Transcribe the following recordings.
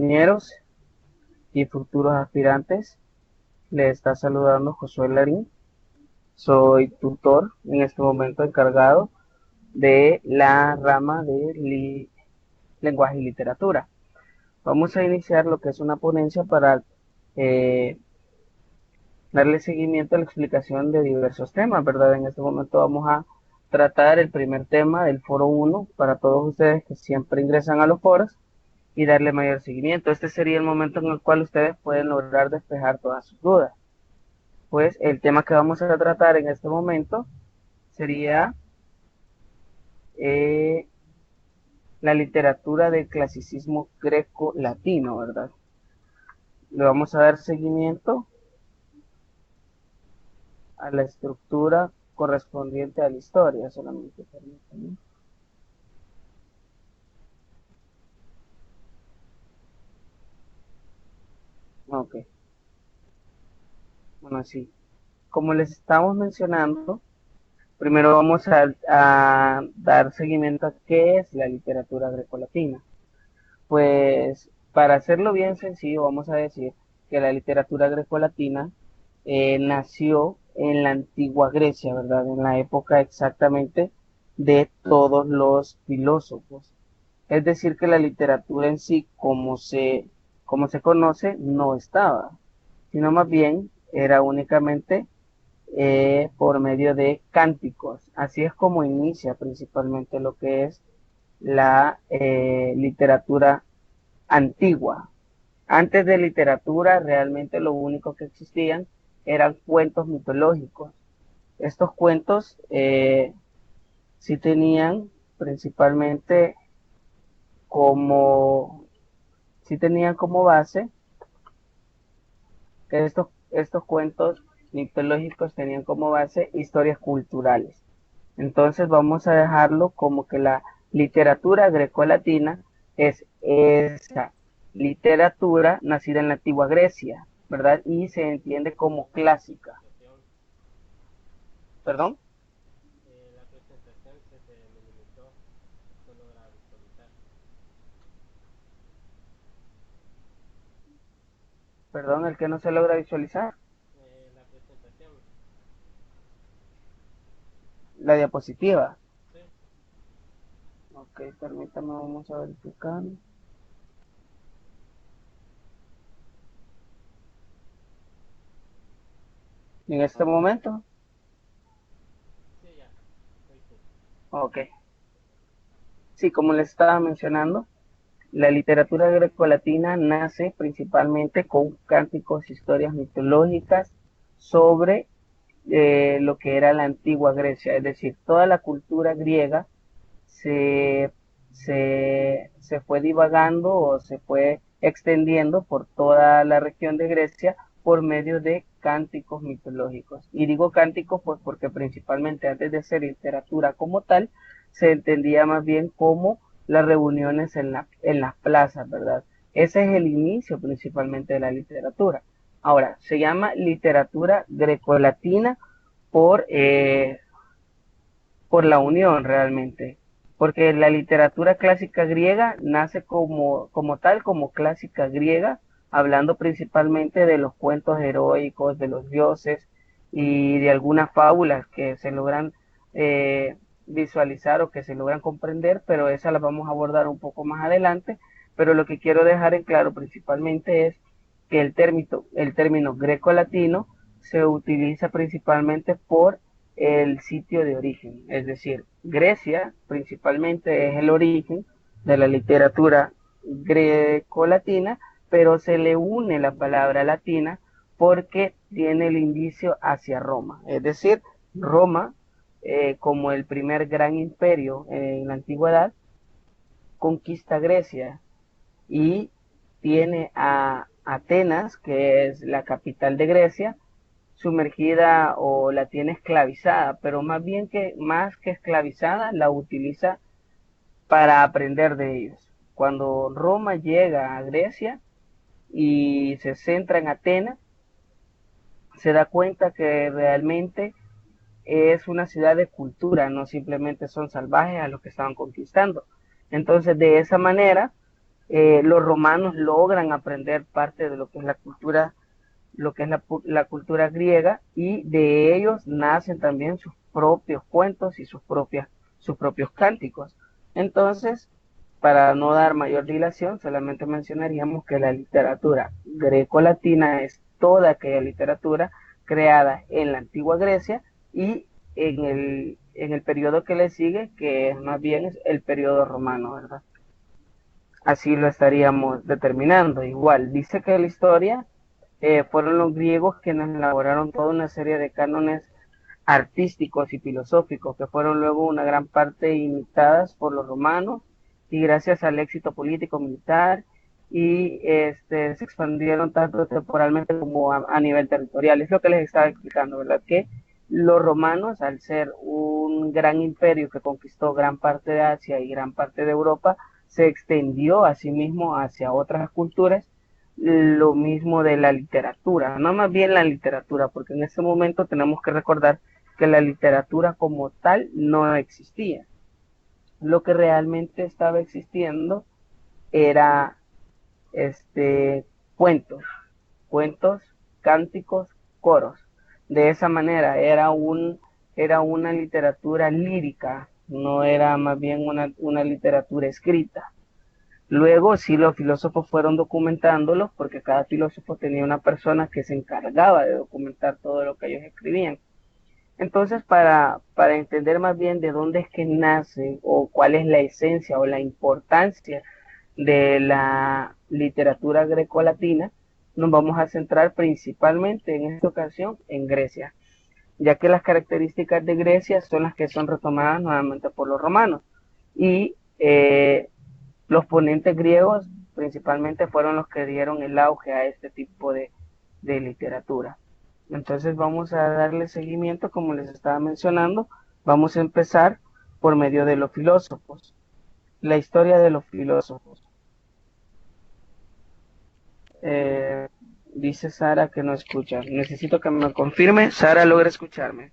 compañeros y futuros aspirantes. Les está saludando Josué Larín. Soy tutor en este momento encargado de la rama de lenguaje y literatura. Vamos a iniciar lo que es una ponencia para eh, darle seguimiento a la explicación de diversos temas, ¿verdad? En este momento vamos a tratar el primer tema del foro 1 para todos ustedes que siempre ingresan a los foros y darle mayor seguimiento. Este sería el momento en el cual ustedes pueden lograr despejar todas sus dudas. Pues el tema que vamos a tratar en este momento sería eh, la literatura del clasicismo greco-latino, ¿verdad? Le vamos a dar seguimiento a la estructura correspondiente a la historia, solamente permítanme. Ok, bueno, sí. Como les estamos mencionando, primero vamos a dar seguimiento a qué es la literatura grecolatina. Pues para hacerlo bien sencillo, vamos a decir que la literatura grecolatina nació en la antigua Grecia, ¿verdad? En la época exactamente de todos los filósofos. Es decir, que la literatura en sí, como se conoce, no estaba, sino más bien era únicamente por medio de cánticos. Así es como inicia principalmente lo que es la literatura antigua. Antes de literatura, realmente lo único que existían eran cuentos mitológicos. Estos cuentos sí tenían principalmente como, sí tenían como base que estos cuentos mitológicos tenían como base historias culturales. Entonces vamos a dejarlo como que la literatura grecolatina es esa literatura nacida en la antigua Grecia, ¿verdad? Y se entiende como clásica. ¿Perdón? Perdón, el que no se logra visualizar. La diapositiva. Ok, permítame, vamos a verificar. En este momento. Ok. Sí, como les estaba mencionando, la literatura grecolatina nace principalmente con cánticos, historias mitológicas sobre lo que era la antigua Grecia, es decir, toda la cultura griega se, se fue divagando o se fue extendiendo por toda la región de Grecia por medio de cánticos mitológicos. Y digo cánticos pues porque principalmente antes de ser literatura como tal, se entendía más bien como las reuniones en las plazas, ¿verdad? Ese es el inicio principalmente de la literatura. Ahora, se llama literatura grecolatina por, por la unión realmente, porque la literatura clásica griega nace como tal, como clásica griega, hablando principalmente de los cuentos heroicos, de los dioses y de algunas fábulas que se logran visualizar o que se logran comprender, pero esas las vamos a abordar un poco más adelante. Pero lo que quiero dejar en claro principalmente es que el término greco-latino se utiliza principalmente por el sitio de origen, es decir, Grecia principalmente es el origen de la literatura greco-latina, pero se le une la palabra latina porque tiene el indicio hacia Roma, es decir, Roma como el primer gran imperio en la antigüedad conquista Grecia y tiene a Atenas, que es la capital de Grecia, sumergida o la tiene esclavizada, pero más que esclavizada la utiliza para aprender de ellos. Cuando Roma llega a Grecia y se centra en Atenas, se da cuenta que realmente es una ciudad de cultura, no simplemente son salvajes a los que estaban conquistando. Entonces, de esa manera, los romanos logran aprender parte de lo que es la cultura, la cultura griega, y de ellos nacen también sus propios cuentos y sus propios cánticos. Entonces, para no dar mayor dilación, solamente mencionaríamos que la literatura greco-latina es toda aquella literatura creada en la antigua Grecia y en el periodo que le sigue, que es más bien el periodo romano, ¿verdad? Así lo estaríamos determinando. Igual, dice que la historia fueron los griegos quienes elaboraron toda una serie de cánones artísticos y filosóficos que fueron luego una gran parte imitadas por los romanos, y gracias al éxito político militar y se expandieron tanto temporalmente como a nivel territorial. Es lo que les estaba explicando, ¿verdad? Que los romanos, al ser un gran imperio que conquistó gran parte de Asia y gran parte de Europa, se extendió a sí mismo hacia otras culturas. Lo mismo de la literatura, no más bien la literatura, porque en ese momento tenemos que recordar que la literatura como tal no existía. Lo que realmente estaba existiendo era cuentos, cuentos, cánticos, coros. De esa manera era una literatura lírica, no era más bien una literatura escrita. Luego sí los filósofos fueron documentándolos, porque cada filósofo tenía una persona que se encargaba de documentar todo lo que ellos escribían. Entonces, para entender más bien de dónde es que nace o cuál es la esencia o la importancia de la literatura grecolatina, nos vamos a centrar principalmente en esta ocasión en Grecia, ya que las características de Grecia son las que son retomadas nuevamente por los romanos. Y los ponentes griegos principalmente fueron los que dieron el auge a este tipo de literatura. Entonces vamos a darle seguimiento, como les estaba mencionando. Vamos a empezar por medio de los filósofos. La historia de los filósofos. Eh, Dice Sara que no escucha. Necesito que me confirme. Sara, ¿logra escucharme?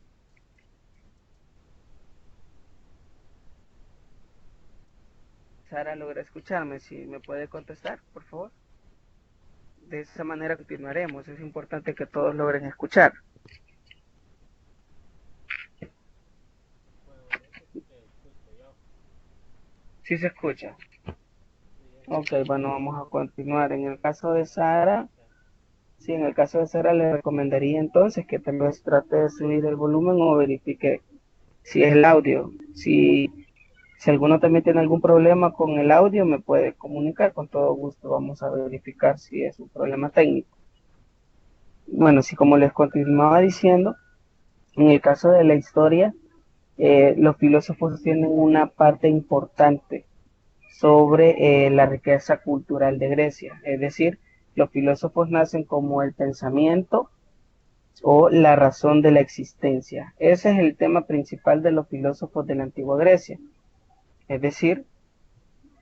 Sara, ¿logra escucharme? Si me puede contestar, por favor. De esa manera continuaremos. Es importante que todos logren escuchar. Sí se escucha. Ok, bueno, vamos a continuar. En el caso de Sara, sí, en el caso de Sara le recomendaría entonces que tal vez trate de subir el volumen o verifique si es el audio. Si alguno también tiene algún problema con el audio, me puede comunicar, con todo gusto vamos a verificar si es un problema técnico. Bueno, sí, como les continuaba diciendo, en el caso de la historia, los filósofos tienen una parte importante sobre la riqueza cultural de Grecia. Es decir, los filósofos nacen como el pensamiento o la razón de la existencia. Ese es el tema principal de los filósofos de la antigua Grecia. Es decir,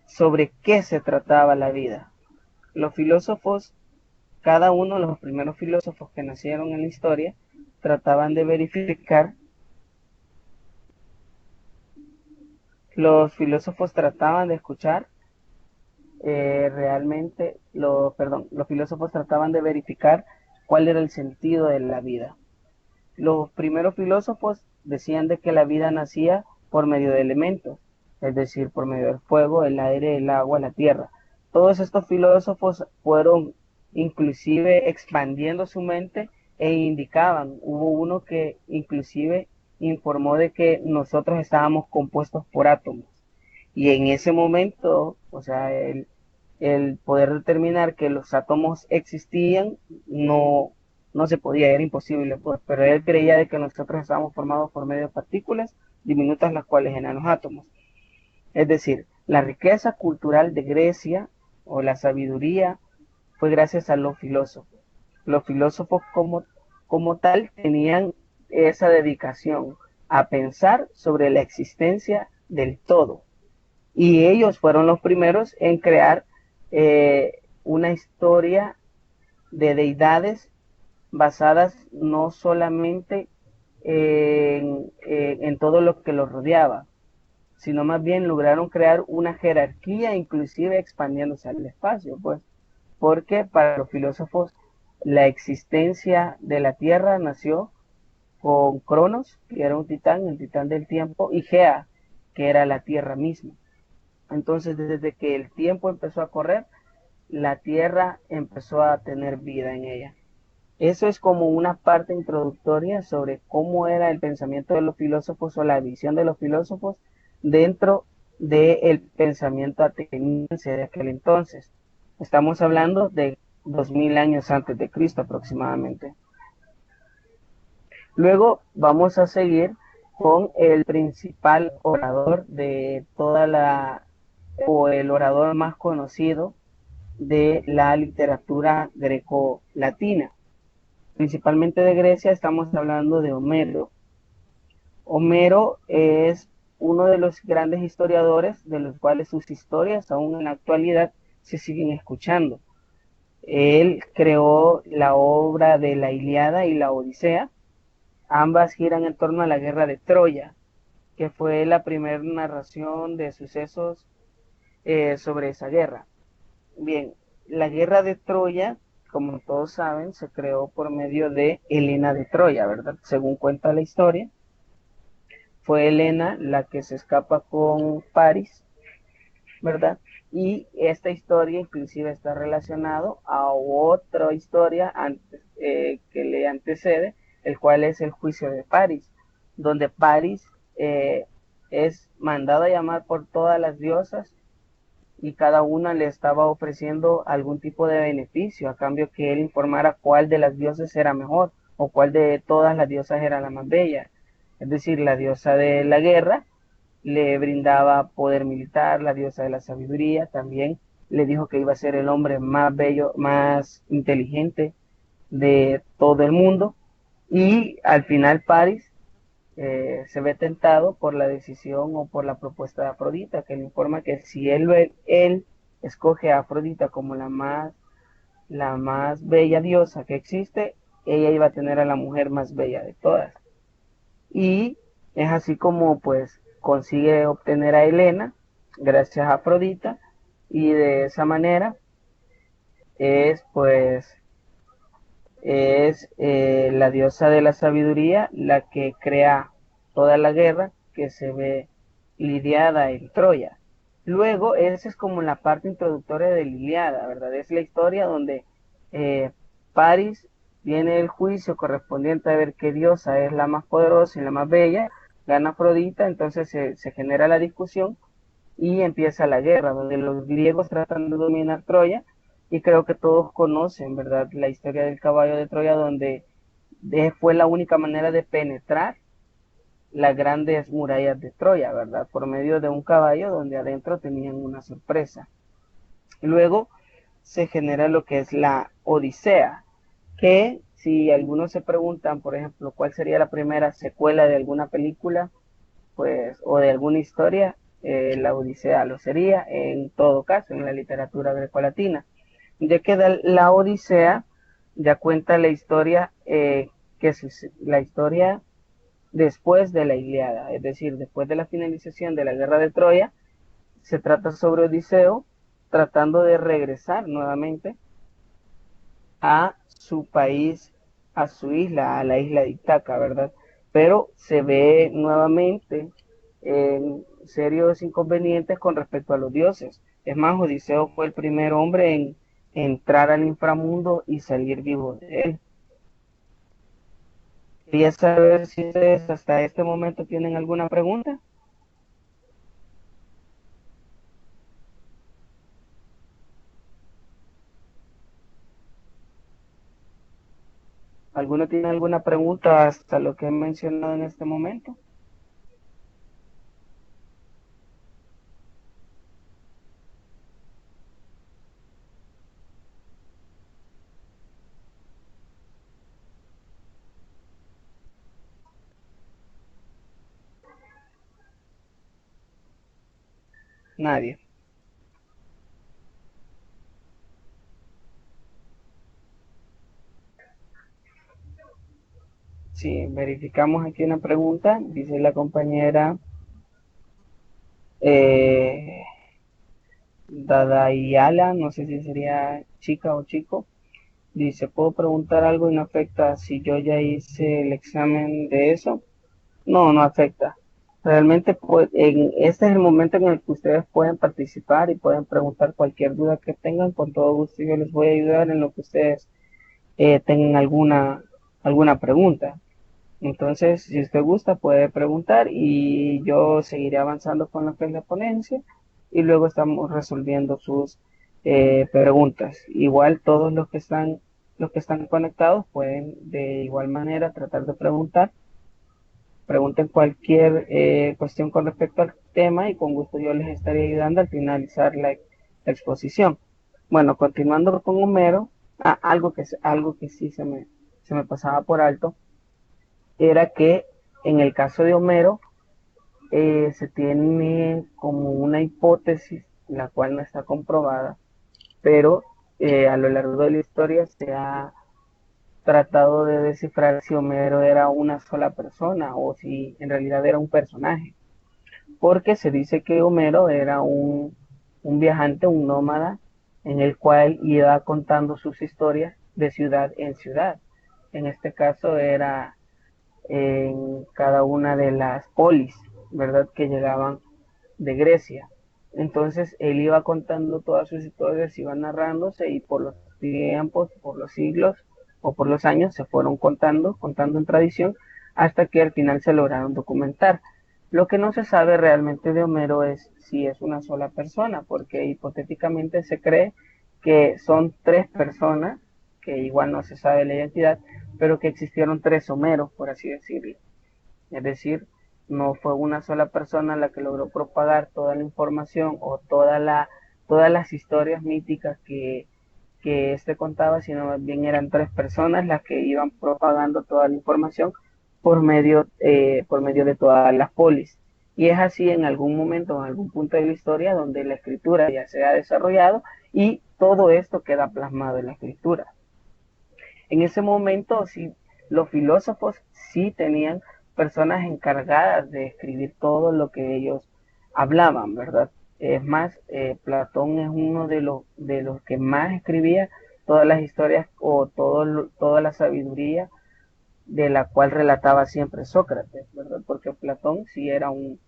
sobre qué se trataba la vida. Los filósofos, cada uno de los primeros filósofos que nacieron en la historia, trataban de verificar, los filósofos trataban de escuchar los filósofos trataban de verificar cuál era el sentido de la vida. Los primeros filósofos decían de que la vida nacía por medio de elementos, es decir, por medio del fuego, el aire, el agua, la tierra. Todos estos filósofos fueron inclusive expandiendo su mente e indicaban, hubo uno que inclusive informó de que nosotros estábamos compuestos por átomos. Y en ese momento, o sea, el poder determinar que los átomos existían no se podía, era imposible, pues, pero él creía de que nosotros estábamos formados por medio de partículas diminutas, las cuales eran los átomos. Es decir, la riqueza cultural de Grecia o la sabiduría fue gracias a los filósofos. Los filósofos como tal tenían esa dedicación a pensar sobre la existencia del todo. Y ellos fueron los primeros en crear una historia de deidades basadas no solamente en todo lo que los rodeaba, sino más bien lograron crear una jerarquía, inclusive expandiéndose al espacio, pues, porque para los filósofos la existencia de la Tierra nació con Cronos, que era un titán, el titán del tiempo, y Gea, que era la Tierra misma. Entonces, desde que el tiempo empezó a correr, la Tierra empezó a tener vida en ella. Eso es como una parte introductoria sobre cómo era el pensamiento de los filósofos o la visión de los filósofos dentro del pensamiento ateniense de aquel entonces. Estamos hablando de 2000 años antes de Cristo aproximadamente. Luego vamos a seguir con el principal orador de toda la, o el orador más conocido de la literatura greco-latina. Principalmente de Grecia estamos hablando de Homero. Homero es uno de los grandes historiadores de los cuales sus historias aún en la actualidad se siguen escuchando. Él creó la obra de la Ilíada y la Odisea. Ambas giran en torno a la guerra de Troya, que fue la primera narración de sucesos sobre esa guerra. Bien, la guerra de Troya, como todos saben, se creó por medio de Helena de Troya, ¿verdad? Según cuenta la historia, fue Helena la que se escapa con París, ¿verdad? Y esta historia inclusive está relacionado a otra historia antes, que le antecede, el cual es el juicio de París, donde París es mandado a llamar por todas las diosas y cada una le estaba ofreciendo algún tipo de beneficio a cambio que él informara cuál de las diosas era mejor o cuál de todas las diosas era la más bella. Es decir, la diosa de la guerra le brindaba poder militar, la diosa de la sabiduría también le dijo que iba a ser el hombre más bello, más inteligente de todo el mundo. Y al final París se ve tentado por la decisión o por la propuesta de Afrodita, que le informa que si él escoge a Afrodita como la más bella diosa que existe, ella iba a tener a la mujer más bella de todas. Y es así como pues consigue obtener a Helena gracias a Afrodita y de esa manera es pues es la diosa de la sabiduría la que crea toda la guerra que se ve lidiada en Troya. Luego, esa es como la parte introductoria de la Iliada, ¿verdad? Es la historia donde eh, París tiene el juicio correspondiente a ver qué diosa es la más poderosa y la más bella, gana Afrodita, entonces se genera la discusión y empieza la guerra, donde los griegos tratan de dominar Troya, y creo que todos conocen, ¿verdad?, la historia del caballo de Troya, donde fue la única manera de penetrar las grandes murallas de Troya, ¿verdad?, por medio de un caballo donde adentro tenían una sorpresa. Luego se genera lo que es la Odisea, que si algunos se preguntan, por ejemplo, cuál sería la primera secuela de alguna película, pues, o de alguna historia, la Odisea lo sería, en todo caso, en la literatura grecolatina, ya que la Odisea ya cuenta la historia, la historia después de la Ilíada, es decir, después de la finalización de la guerra de Troya, se trata sobre Odiseo tratando de regresar nuevamente a su país, a su isla, a la isla de Itaca, ¿verdad? Pero se ve nuevamente en serios inconvenientes con respecto a los dioses. Es más, Odiseo fue el primer hombre en entrar al inframundo y salir vivo de él. Quería saber si ustedes hasta este momento tienen alguna pregunta. ¿Alguno tiene alguna pregunta hasta lo que he mencionado en este momento? Nadie. Sí, verificamos aquí una pregunta. Dice la compañera Eh, Dadayala, no sé si sería chica o chico, dice, ¿puedo preguntar algo y no afecta si yo ya hice el examen de eso? No, no afecta. Realmente, pues, este es el momento en el que ustedes pueden participar y pueden preguntar cualquier duda que tengan. Con todo gusto yo les voy a ayudar en lo que ustedes tengan alguna pregunta. Entonces, si usted gusta, puede preguntar y yo seguiré avanzando con lo que es la ponencia y luego estamos resolviendo sus preguntas. Igual todos los que están conectados pueden de igual manera tratar de preguntar. Pregunten cualquier cuestión con respecto al tema y con gusto yo les estaré ayudando al finalizar la exposición. Bueno, continuando con Homero, algo que sí se me pasaba por alto era que en el caso de Homero se tiene como una hipótesis, la cual no está comprobada, pero a lo largo de la historia se ha tratado de descifrar si Homero era una sola persona o si en realidad era un personaje, porque se dice que Homero era un viajante, un nómada, en el cual iba contando sus historias de ciudad en ciudad. En este caso era en cada una de las polis, ¿verdad? Que llegaban de Grecia. Entonces él iba contando todas sus historias, iba narrándose y por los tiempos, por los siglos o por los años se fueron contando en tradición hasta que al final se lograron documentar. Lo que no se sabe realmente de Homero es si es una sola persona, porque hipotéticamente se cree que son tres personas, que igual no se sabe la identidad, pero que existieron tres Homeros, por así decirlo. Es decir, no fue una sola persona la que logró propagar toda la información o todas las historias míticas que este contaba, sino más bien eran tres personas las que iban propagando toda la información por medio de todas las polis. Y es así en algún momento, en algún punto de la historia, donde la escritura ya se ha desarrollado y todo esto queda plasmado en la escritura. En ese momento, sí, los filósofos sí tenían personas encargadas de escribir todo lo que ellos hablaban, ¿verdad? Es más, Platón es uno de los que más escribía todas las historias o toda la sabiduría de la cual relataba siempre Sócrates, ¿verdad? Porque Platón sí era un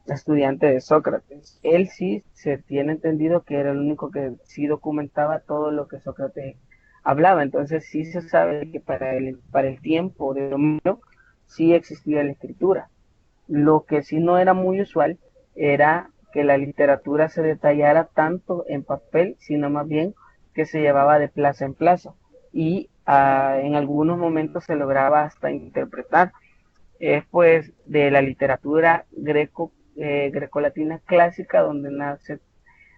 estudiante de Sócrates. Él sí se tiene entendido que era el único que sí documentaba todo lo que Sócrates hablaba. Entonces sí se sabe que para el tiempo de Homero sí existía la escritura. Lo que sí no era muy usual era que la literatura se detallara tanto en papel, sino más bien que se llevaba de plaza en plaza. Y en algunos momentos se lograba hasta interpretar es pues de la literatura grecolatina clásica, donde nace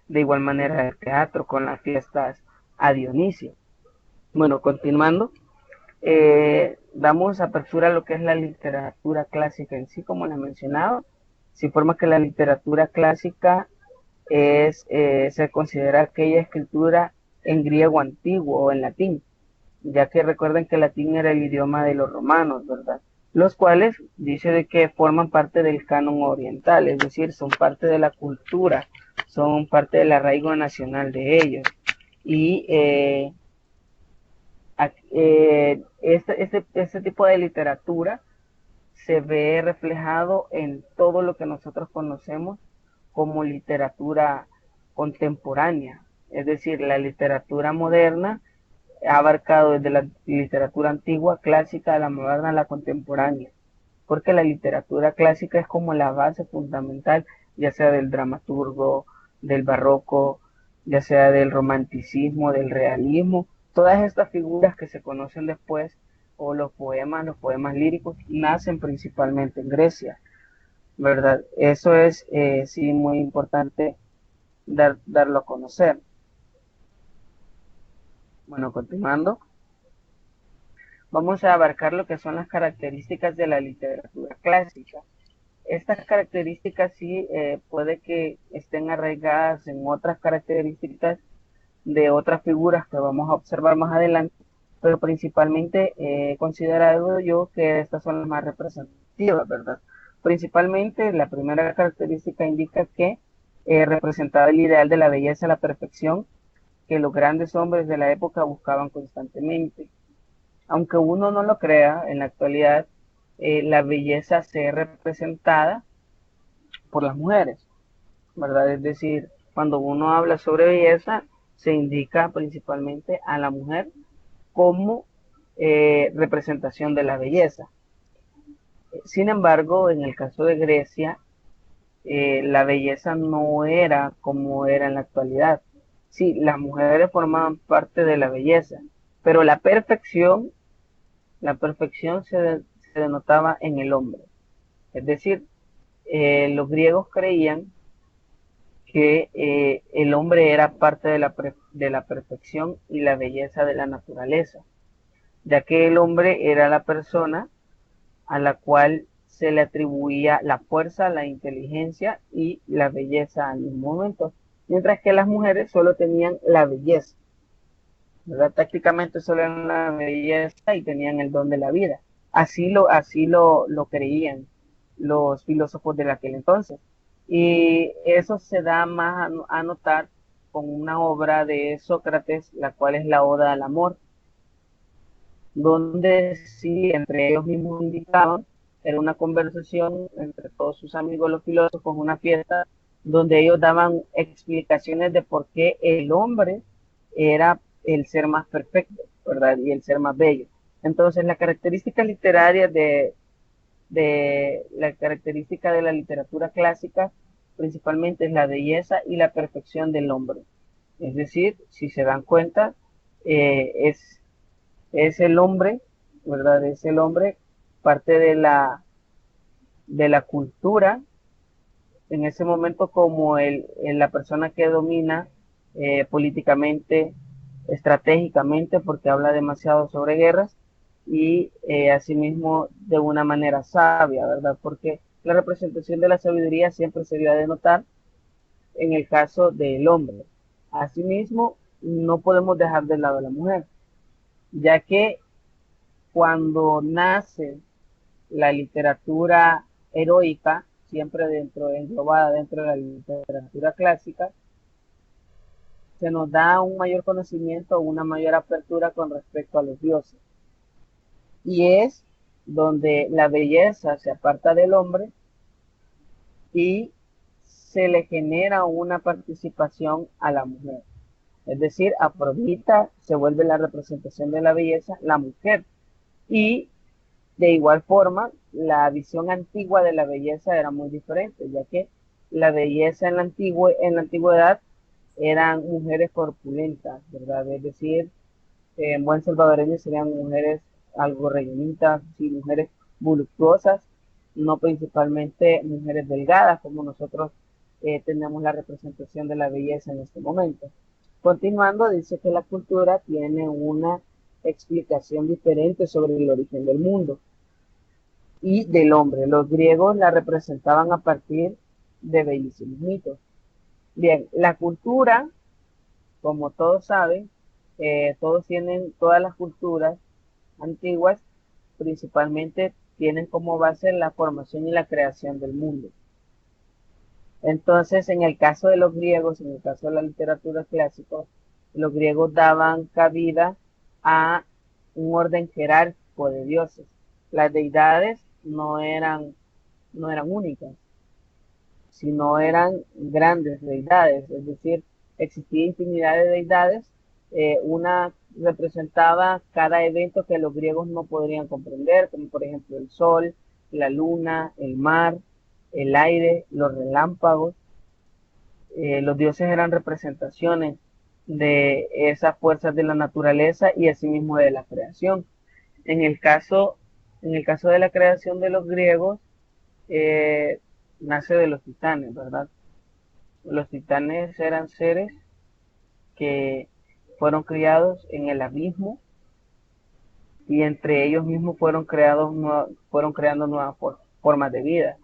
de igual manera el teatro con las fiestas a Dionisio. Bueno, continuando, damos apertura a lo que es la literatura clásica en sí, como les mencionaba. Se informa que la literatura clásica se considera aquella escritura en griego antiguo o en latín, ya que recuerden que el latín era el idioma de los romanos, ¿verdad? Los cuales dice de que forman parte del canon oriental, es decir, son parte de la cultura, son parte del arraigo nacional de ellos. Y este tipo de literatura se ve reflejado en todo lo que nosotros conocemos como literatura contemporánea, es decir, la literatura moderna ha abarcado desde la literatura antigua, clásica, a la moderna, a la contemporánea, porque la literatura clásica es como la base fundamental, ya sea del dramaturgo, del barroco, ya sea del romanticismo, del realismo, todas estas figuras que se conocen después, o los poemas líricos, nacen principalmente en Grecia, ¿verdad? Eso es, sí, muy importante darlo a conocer. Bueno, continuando. Vamos a abarcar lo que son las características de la literatura clásica. Estas características sí puede que estén arraigadas en otras características de otras figuras que vamos a observar más adelante, pero principalmente he considerado yo que estas son las más representativas, ¿verdad? Principalmente, la primera característica indica que representaba el ideal de la belleza, la perfección, que los grandes hombres de la época buscaban constantemente. Aunque uno no lo crea, en la actualidad la belleza se ve representada por las mujeres, ¿verdad? Es decir, cuando uno habla sobre belleza, se indica principalmente a la mujer como representación de la belleza. Sin embargo, en el caso de Grecia, la belleza no era como era en la actualidad. Sí, las mujeres formaban parte de la belleza, pero la perfección se denotaba en el hombre. Es decir, los griegos creían que el hombre era parte de la perfección y la belleza de la naturaleza, ya que el hombre era la persona a la cual se le atribuía la fuerza, la inteligencia y la belleza al mismo momento, mientras que las mujeres solo tenían la belleza, ¿verdad? Tácticamente solo eran la belleza y tenían el don de la vida. Así lo creían los filósofos de aquel entonces. Y eso se da más a notar con una obra de Sócrates, la cual es la Oda al Amor, donde sí, entre ellos mismos indicaban, era una conversación entre todos sus amigos los filósofos, una fiesta, donde ellos daban explicaciones de por qué el hombre era el ser más perfecto, ¿verdad? Y el ser más bello. Entonces, la característica literaria de la característica de la literatura clásica principalmente es la belleza y la perfección del hombre. Es decir, si se dan cuenta, es el hombre, ¿verdad? Es el hombre parte de la cultura en ese momento como la persona que domina políticamente, estratégicamente, porque habla demasiado sobre guerras y asimismo de una manera sabia, ¿verdad? Porque la representación de la sabiduría siempre se dio a denotar en el caso del hombre. Asimismo, no podemos dejar de lado a la mujer, ya que cuando nace la literatura heroica, siempre englobada dentro de la literatura clásica, se nos da un mayor conocimiento, una mayor apertura con respecto a los dioses. Y es donde la belleza se aparta del hombre y se le genera una participación a la mujer. Es decir, Afrodita se vuelve la representación de la belleza, la mujer. Y de igual forma, la visión antigua de la belleza era muy diferente, ya que la belleza en la antigüedad eran mujeres corpulentas, ¿verdad? Es decir, en buen salvadoreño serían mujeres algo rellenitas, sí, mujeres voluptuosas, no principalmente mujeres delgadas, como nosotros tenemos la representación de la belleza en este momento. Continuando, dice que la cultura tiene una explicación diferente sobre el origen del mundo y del hombre. Los griegos la representaban a partir de bellísimos mitos. Bien, la cultura, como todos saben, todas las culturas antiguas principalmente tienen como base la formación y la creación del mundo. Entonces, en el caso de los griegos, en el caso de la literatura clásica, los griegos daban cabida a un orden jerárquico de dioses. Las deidades no eran únicas, sino eran grandes deidades, es decir, existía infinidad de deidades, una representaba cada evento que los griegos no podrían comprender, como por ejemplo el sol, la luna, el mar, el aire, los relámpagos. Los dioses eran representaciones de esas fuerzas de la naturaleza y asimismo de la creación. En el caso, en el caso de la creación de los griegos, eh, nace de los titanes, ¿verdad? Los titanes eran seres que fueron criados en el abismo y entre ellos mismos fueron creando nuevas formas de vida.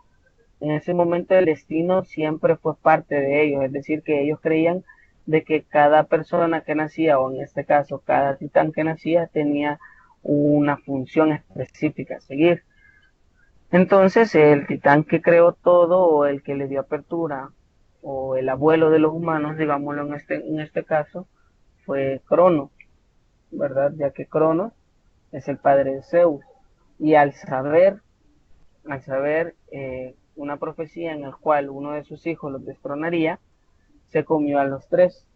En ese momento el destino siempre fue parte de ellos, es decir, que ellos creían de que cada persona que nacía, o en este caso cada titán que nacía, tenía una función específica a seguir. Entonces, el titán que creó todo, o el que le dio apertura, o el abuelo de los humanos, digámoslo en este caso, fue Cronos, ¿verdad? Ya que Cronos es el padre de Zeus. Y al saber una profecía en la cual uno de sus hijos los destronaría, se comió a los tres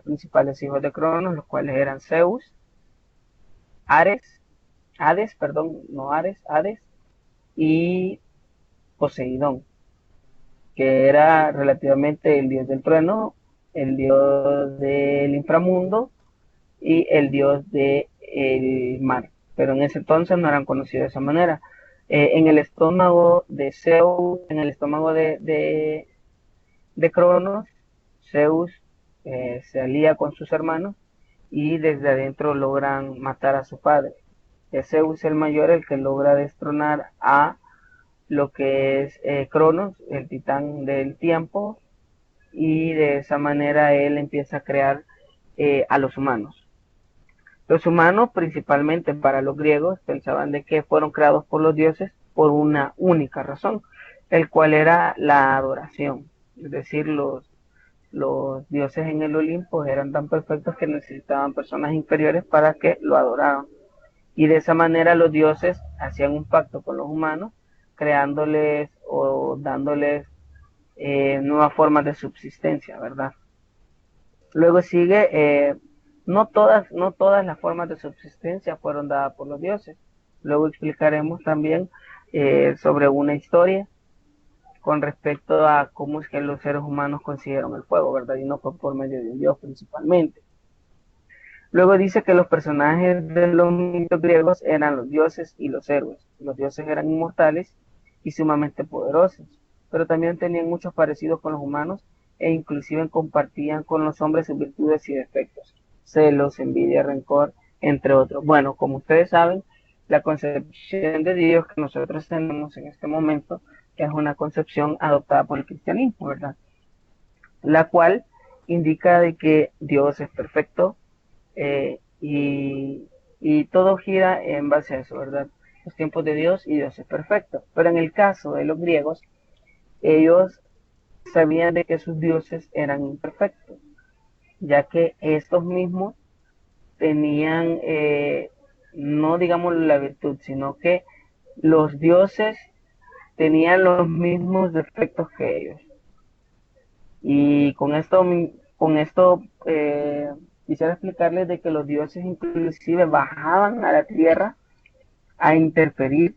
principales hijos de Cronos, los cuales eran Zeus, Ares, Hades, perdón, no Ares, Hades y Poseidón, que era relativamente el dios del trueno, el dios del inframundo y el dios del mar. Pero en ese entonces no eran conocidos de esa manera. En el estómago de Zeus, en el estómago de Cronos, Zeus se alía con sus hermanos y desde adentro logran matar a su padre. Es Zeus el mayor el que logra destronar a lo que es Cronos, el titán del tiempo, y de esa manera él empieza a crear a los humanos. Los humanos, principalmente para los griegos, pensaban de que fueron creados por los dioses por una única razón, el cual era la adoración. Es decir, los dioses en el Olimpo eran tan perfectos que necesitaban personas inferiores para que lo adoraran. Y de esa manera los dioses hacían un pacto con los humanos, creándoles o dándoles nuevas formas de subsistencia, ¿verdad? Luego sigue, no todas las formas de subsistencia fueron dadas por los dioses. Luego explicaremos también sobre una historia con respecto a cómo es que los seres humanos consiguieron el fuego, ¿verdad? Y no fue por medio de un dios principalmente. Luego dice que los personajes de los mitos griegos eran los dioses y los héroes. Los dioses eran inmortales y sumamente poderosos, pero también tenían muchos parecidos con los humanos e inclusive compartían con los hombres sus virtudes y defectos, celos, envidia, rencor, entre otros. Bueno, como ustedes saben, la concepción de Dios que nosotros tenemos en este momento es una concepción adoptada por el cristianismo, ¿verdad? La cual indica de que Dios es perfecto, y todo gira en base a eso, ¿verdad? Los tiempos de Dios y Dios es perfecto. Pero en el caso de los griegos, ellos sabían de que sus dioses eran imperfectos, ya que estos mismos tenían, no digamos la virtud, sino que los dioses tenían los mismos defectos que ellos. Y con esto quisiera explicarles de que los dioses inclusive bajaban a la tierra a interferir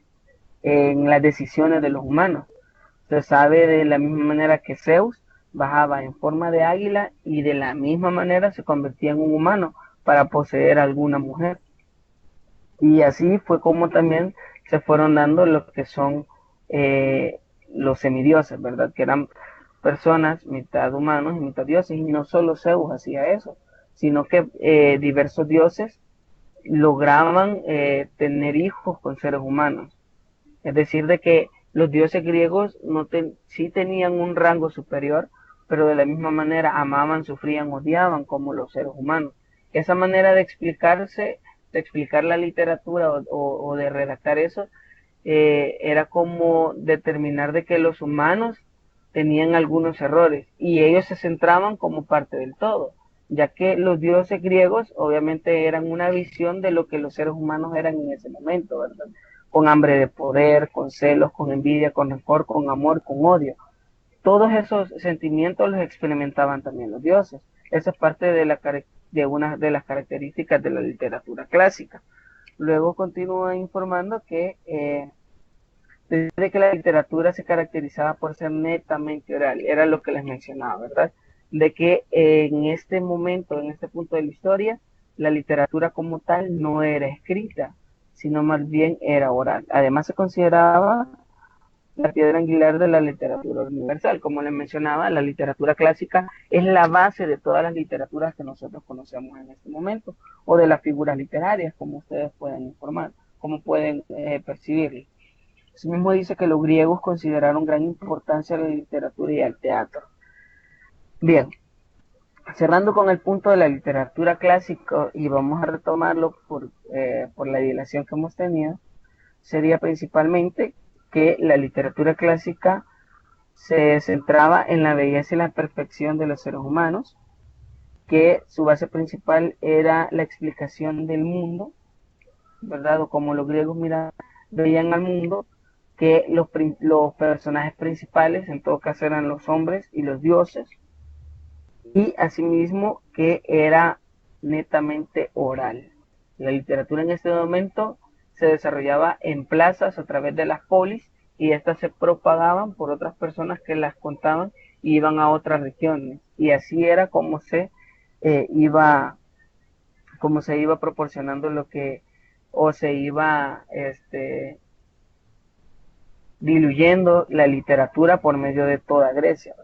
en las decisiones de los humanos. Se sabe de la misma manera que Zeus bajaba en forma de águila y de la misma manera se convertía en un humano para poseer a alguna mujer. Y así fue como también se fueron dando lo que son eh, los semidioses, ¿verdad? Que eran personas, mitad humanos y mitad dioses. Y no solo Zeus hacía eso, sino que diversos dioses lograban tener hijos con seres humanos. Es decir, de que los dioses griegos sí tenían un rango superior, pero de la misma manera amaban, sufrían, odiaban como los seres humanos. Esa manera de explicar la literatura o de redactar eso, era como determinar de que los humanos tenían algunos errores y ellos se centraban como parte del todo, ya que los dioses griegos obviamente eran una visión de lo que los seres humanos eran en ese momento, ¿verdad? Con hambre de poder, con celos, con envidia, con rencor, con amor, con odio. Todos esos sentimientos los experimentaban también los dioses. Esa es parte de una de las características de la literatura clásica. Luego continúa informando que desde que la literatura se caracterizaba por ser netamente oral, era lo que les mencionaba, ¿verdad? De que en este momento, en este punto de la historia, la literatura como tal no era escrita, sino más bien era oral. Además se consideraba la piedra angular de la literatura universal. Como les mencionaba, la literatura clásica es la base de todas las literaturas que nosotros conocemos en este momento, o de las figuras literarias, como ustedes pueden informar, como pueden percibirlo. Asimismo dice que los griegos consideraron gran importancia a la literatura y al teatro. Bien, cerrando con el punto de la literatura clásica, y vamos a retomarlo por la dilación que hemos tenido, sería principalmente que la literatura clásica se centraba en la belleza y la perfección de los seres humanos, que su base principal era la explicación del mundo, ¿verdad? O como los griegos veían al mundo, que los personajes principales en todo caso eran los hombres y los dioses, y asimismo que era netamente oral. La literatura en este momento se desarrollaba en plazas a través de las polis, y estas se propagaban por otras personas que las contaban y iban a otras regiones, y así era eh, iba como se iba proporcionando lo que o se iba diluyendo la literatura por medio de toda Grecia.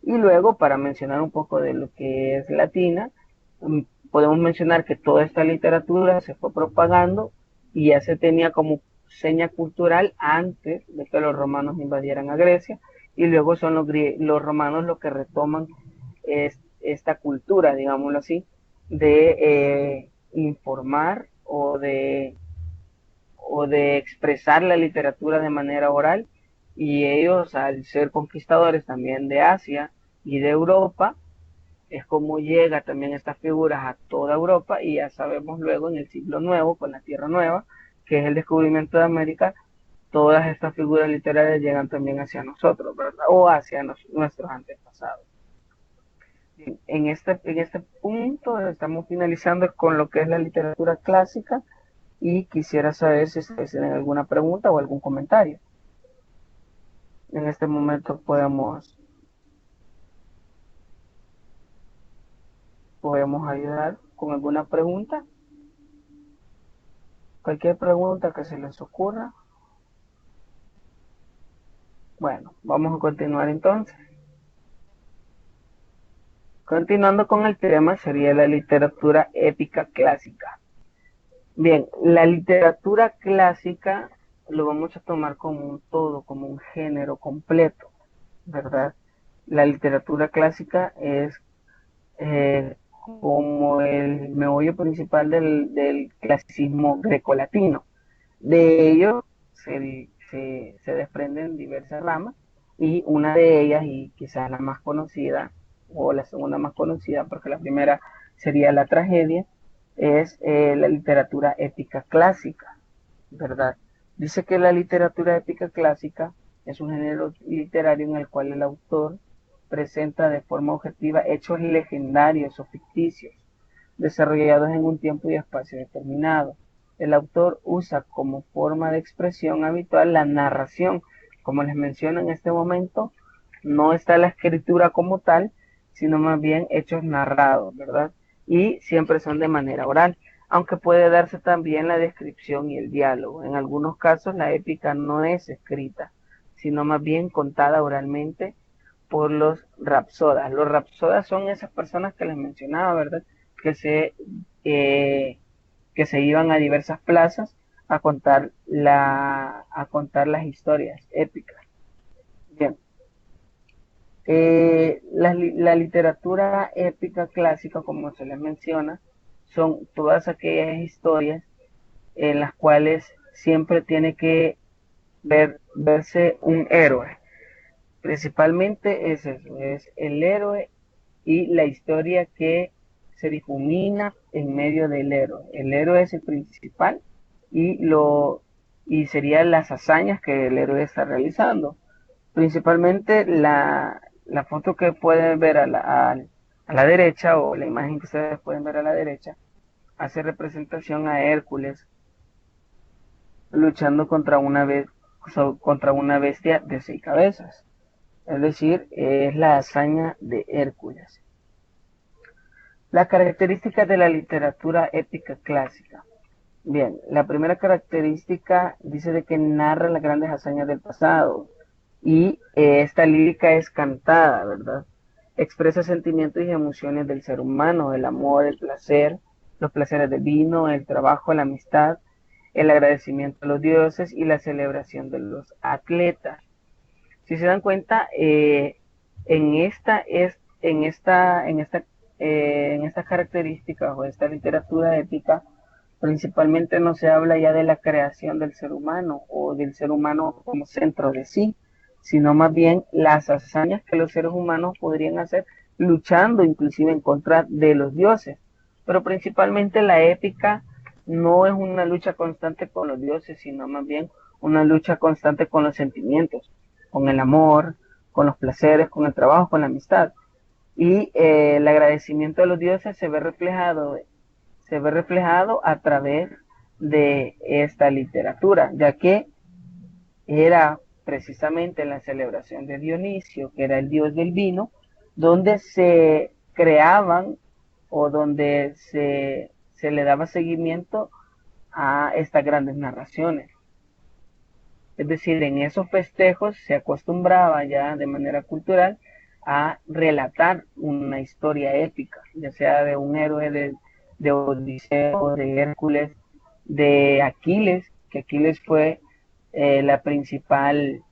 Y luego, para mencionar un poco de lo que es latina, podemos mencionar que toda esta literatura se fue propagando y ya se tenía como seña cultural antes de que los romanos invadieran a Grecia, y luego son los romanos los que retoman esta cultura, digámoslo así, de informar o de expresar la literatura de manera oral, y ellos, al ser conquistadores también de Asia y de Europa, es como llega también estas figuras a toda Europa, y ya sabemos luego en el siglo nuevo, con la Tierra Nueva, que es el descubrimiento de América, todas estas figuras literarias llegan también hacia nosotros, ¿verdad? O hacia nuestros antepasados. En este punto estamos finalizando con lo que es la literatura clásica, y quisiera saber si ustedes tienen alguna pregunta o algún comentario. En este momento podemos ayudar con alguna pregunta, cualquier pregunta que se les ocurra. Bueno, vamos a continuar entonces. Continuando con el tema, sería la literatura épica clásica. Bien, la literatura clásica lo vamos a tomar como un todo, como un género completo, ¿verdad? La literatura clásica es como el meollo principal del clasicismo grecolatino. De ello se desprenden diversas ramas, y una de ellas, y quizás la más conocida, o la segunda más conocida, porque la primera sería la tragedia, es la literatura épica clásica, ¿verdad? Dice que la literatura épica clásica es un género literario en el cual el autor presenta de forma objetiva hechos legendarios o ficticios, desarrollados en un tiempo y espacio determinado. El autor usa como forma de expresión habitual la narración. Como les menciono en este momento, no está la escritura como tal, sino más bien hechos narrados, ¿verdad? Y siempre son de manera oral, aunque puede darse también la descripción y el diálogo. En algunos casos la épica no es escrita, sino más bien contada oralmente por los rapsodas. Los rapsodas son esas personas que les mencionaba, ¿verdad? Que se, eh, que se iban a diversas plazas a contar las historias épicas. Bien. La literatura épica clásica, como se les menciona, son todas aquellas historias en las cuales siempre tiene que verse un héroe. Principalmente es eso, es el héroe y la historia que se difumina en medio del héroe. El héroe es el principal, y serían las hazañas que el héroe está realizando. Principalmente la foto que pueden ver a la derecha, o la imagen que ustedes pueden ver a la derecha, hace representación a Hércules luchando contra una bestia de 6 cabezas. Es decir, es la hazaña de Hércules. Las características de la literatura épica clásica. Bien, la primera característica dice de que narra las grandes hazañas del pasado, y esta lírica es cantada, ¿verdad? Expresa sentimientos y emociones del ser humano: el amor, el placer, los placeres del vino, el trabajo, la amistad, el agradecimiento a los dioses y la celebración de los atletas. Si se dan cuenta, en esta es en estas características o esta literatura épica, Principalmente no se habla ya de la creación del ser humano o del ser humano como centro de sí, sino más bien las hazañas que los seres humanos podrían hacer luchando inclusive en contra de los dioses. Pero principalmente la épica no es una lucha constante con los dioses, sino más bien una lucha constante con los sentimientos, con el amor, con los placeres, con el trabajo, con la amistad. Y el agradecimiento de los dioses se ve reflejado a través de esta literatura, ya que era precisamente en la celebración de Dionisio, que era el dios del vino, donde se creaban o donde se le daba seguimiento a estas grandes narraciones. Es decir, en esos festejos se acostumbraba ya de manera cultural a relatar una historia épica, ya sea de un héroe de Odiseo, de Hércules, de Aquiles, que Aquiles fue la principal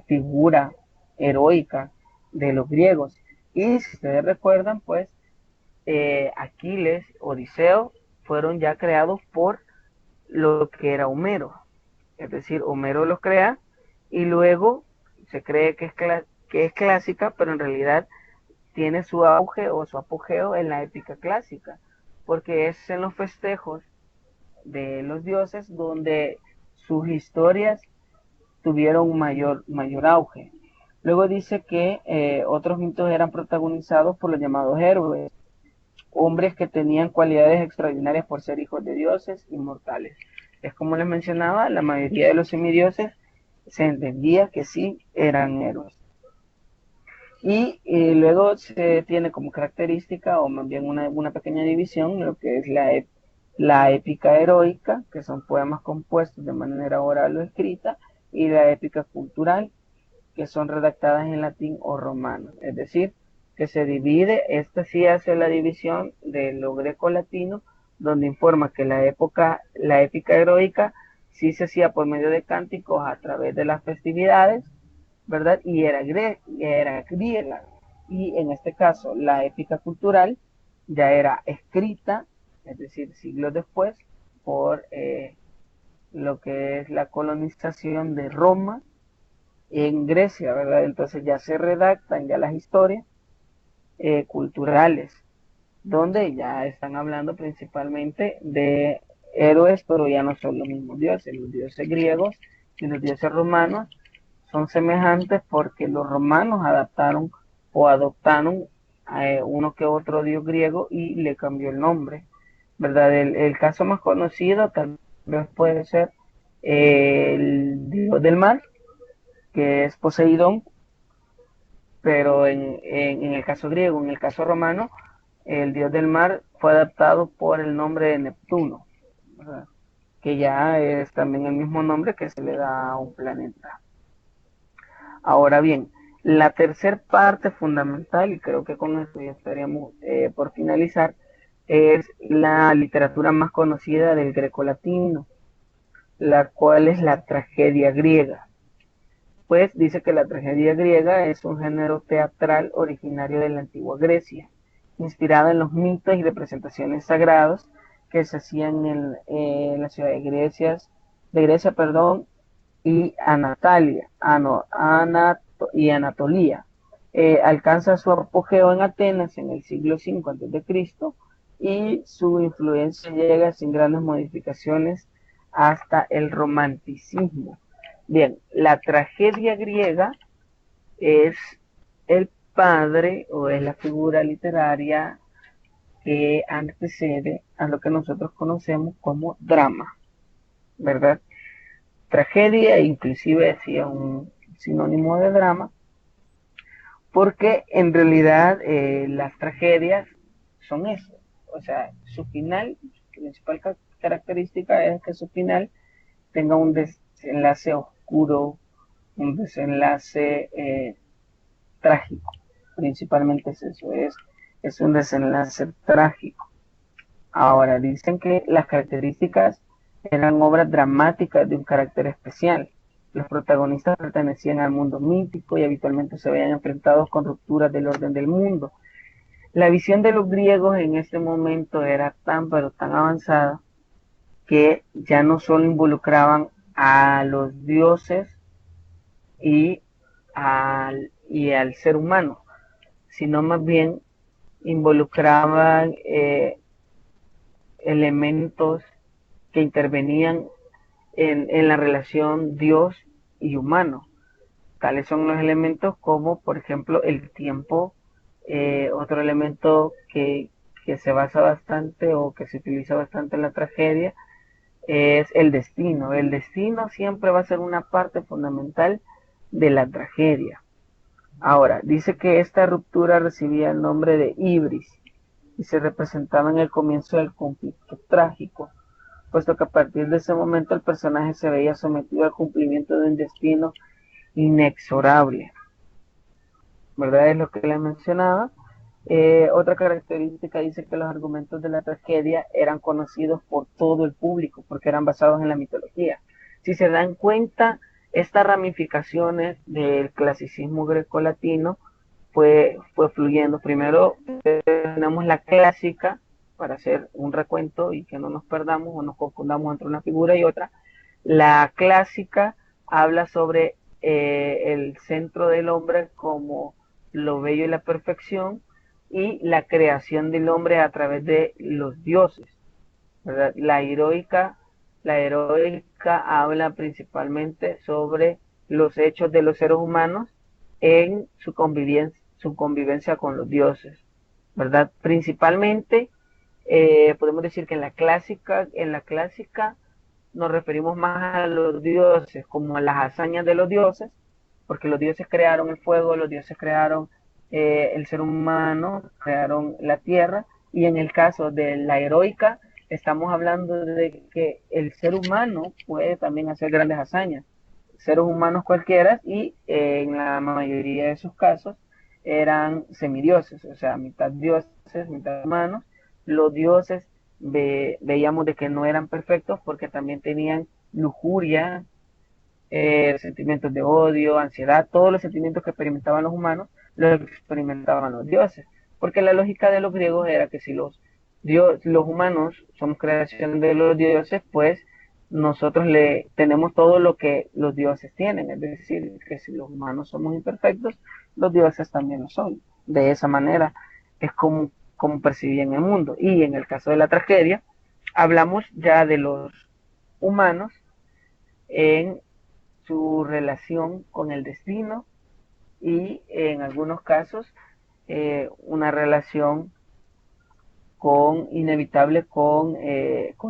figura heroica de los griegos. Y si ustedes recuerdan, pues Aquiles, Odiseo, fueron ya creados por lo que era Homero. Es decir, Homero los crea y luego se cree que es clásica, pero en realidad tiene su auge o su apogeo en la épica clásica, porque es en los festejos de los dioses donde sus historias tuvieron mayor auge. Luego dice que otros mitos eran protagonizados por los llamados héroes, hombres que tenían cualidades extraordinarias por ser hijos de dioses inmortales. Es como les mencionaba, la mayoría de los semidioses se entendía que sí eran héroes. Y luego se tiene como característica, o más bien una pequeña división, lo que es la épica heroica, que son poemas compuestos de manera oral o escrita, y la épica cultural, que son redactadas en latín o romano. Es decir, que se divide, esta sí hace la división de lo greco-latino, donde informa que la épica heroica sí se hacía por medio de cánticos a través de las festividades, ¿verdad? Y era griega. Y en este caso, la épica cultural ya era escrita, es decir, siglos después, por lo que es la colonización de Roma en Grecia, ¿verdad? Entonces ya se redactan ya las historias culturales, donde ya están hablando principalmente de héroes, pero ya no son los mismos dioses. Los dioses griegos y los dioses romanos son semejantes porque los romanos adaptaron o adoptaron uno que otro dios griego y le cambió el nombre, ¿verdad? El caso más conocido tal vez puede ser el dios del mar, que es Poseidón, pero en el caso griego, en el caso romano, el dios del mar fue adaptado por el nombre de Neptuno, ¿verdad? Que ya es también el mismo nombre que se le da a un planeta. Ahora bien, la tercer parte fundamental, y creo que con esto ya estaríamos por finalizar, es la literatura más conocida del grecolatino, la cual es la tragedia griega. Pues dice que la tragedia griega es un género teatral originario de la antigua Grecia, inspirado en los mitos y representaciones sagrados que se hacían en la ciudad de Grecia, perdón, y Anatolía. Alcanza su apogeo en Atenas en el siglo V a.C. y su influencia llega sin grandes modificaciones hasta el romanticismo. Bien, la tragedia griega es el padre o es la figura literaria que antecede a lo que nosotros conocemos como drama, ¿verdad? Tragedia, inclusive decía un sinónimo de drama, porque en realidad las tragedias son eso, o sea, su final, su principal característica es que su final tenga un desenlace oscuro, un desenlace trágico, principalmente es eso, es un desenlace trágico. Ahora, dicen que las características eran obras dramáticas de un carácter especial. Los protagonistas pertenecían al mundo mítico y habitualmente se veían enfrentados con rupturas del orden del mundo. La visión de los griegos en este momento era tan, pero tan avanzada que ya no solo involucraban a los dioses y al ser humano, sino más bien involucraban elementos que intervenían en la relación Dios y humano. Tales son los elementos como, por ejemplo, el tiempo, otro elemento que se basa bastante o que se utiliza bastante en la tragedia es el destino. El destino siempre va a ser una parte fundamental de la tragedia. Ahora, dice que esta ruptura recibía el nombre de ibris y se representaba en el comienzo del conflicto trágico, puesto que a partir de ese momento el personaje se veía sometido al cumplimiento de un destino inexorable, ¿verdad? Es lo que le mencionaba. Otra característica dice que los argumentos de la tragedia eran conocidos por todo el público porque eran basados en la mitología. Si se dan cuenta, estas ramificaciones del clasicismo grecolatino fue fluyendo. Primero tenemos la clásica, para hacer un recuento y que no nos perdamos o nos confundamos entre una figura y otra. La clásica habla sobre el centro del hombre como lo bello y la perfección y la creación del hombre a través de los dioses, ¿verdad? La heroica habla principalmente sobre los hechos de los seres humanos en su convivencia con los dioses, ¿verdad? Principalmente podemos decir que en la clásica nos referimos más a los dioses como a las hazañas de los dioses, porque los dioses crearon el fuego, los dioses crearon el ser humano, crearon la tierra, y en el caso de la heroica, estamos hablando de que el ser humano puede también hacer grandes hazañas, seres humanos cualquiera, y en la mayoría de sus casos eran semidioses, o sea, mitad dioses, mitad humanos. Los dioses veíamos de que no eran perfectos porque también tenían lujuria, sentimientos de odio, ansiedad, todos los sentimientos que experimentaban los humanos, los experimentaban los dioses. Porque la lógica de los griegos era que si los humanos somos creación de los dioses, pues nosotros le tenemos todo lo que los dioses tienen. Es decir, que si los humanos somos imperfectos, los dioses también lo son. De esa manera es como percibían el mundo. Y en el caso de la tragedia, hablamos ya de los humanos en su relación con el destino y en algunos casos una relación inevitable con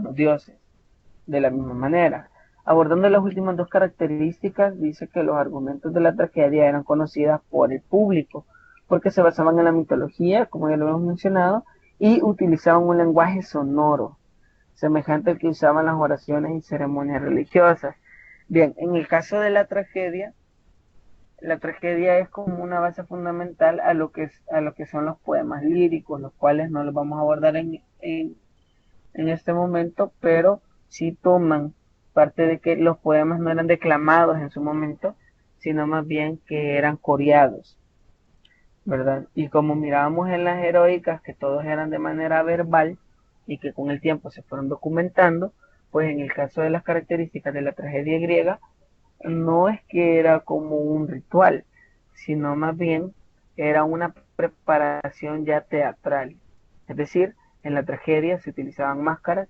los dioses, de la misma manera. Abordando las últimas dos características, dice que los argumentos de la tragedia eran conocidas por el público, porque se basaban en la mitología, como ya lo hemos mencionado, y utilizaban un lenguaje sonoro, semejante al que usaban las oraciones y ceremonias religiosas. Bien, en el caso de la tragedia es como una base fundamental a lo que son los poemas líricos, los cuales no los vamos a abordar en este momento, pero sí toman parte de que los poemas no eran declamados en su momento, sino más bien que eran coreados, ¿verdad? Y como mirábamos en las heroicas, que todos eran de manera verbal y que con el tiempo se fueron documentando, pues en el caso de las características de la tragedia griega, no es que era como un ritual, sino más bien era una preparación ya teatral. Es decir, en la tragedia se utilizaban máscaras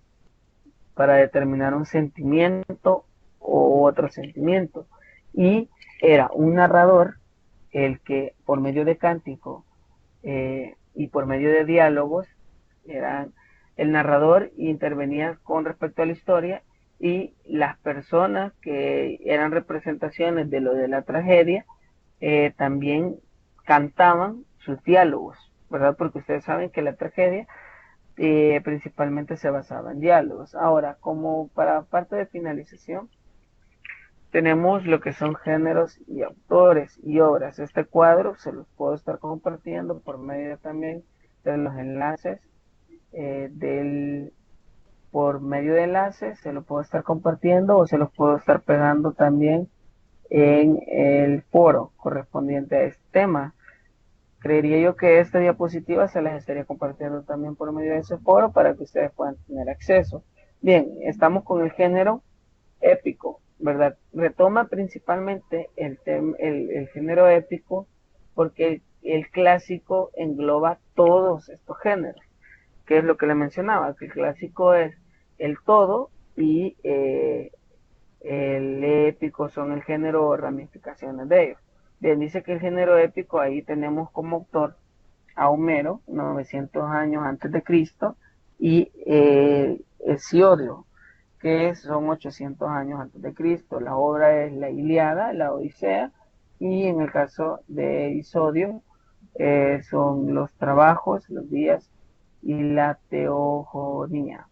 para determinar un sentimiento o otro sentimiento. Y era un narrador el que por medio de cántico y por medio de diálogos, era el narrador intervenía con respecto a la historia y las personas que eran representaciones de lo de la tragedia también cantaban sus diálogos, ¿verdad? Porque ustedes saben que la tragedia principalmente se basaba en diálogos. Ahora, como para parte de finalización, tenemos lo que son géneros y autores y obras. Este cuadro se los puedo estar compartiendo por medio también de los enlaces por medio de enlaces se lo puedo estar compartiendo o se los puedo estar pegando también en el foro correspondiente a este tema. Creería yo que esta diapositiva se las estaría compartiendo también por medio de ese foro para que ustedes puedan tener acceso. Bien, estamos con el género épico, ¿verdad? Retoma principalmente el género épico porque el clásico engloba todos estos géneros, que es lo que le mencionaba, que el clásico es el todo y el épico son el género o ramificaciones de ellos. Bien, dice que el género épico, ahí tenemos como autor a Homero, 900 años antes de Cristo, y Hesiodio, que son 800 años antes de Cristo. La obra es la Ilíada, la Odisea, y en el caso de Hesiodio son los trabajos, los días y la teogonía.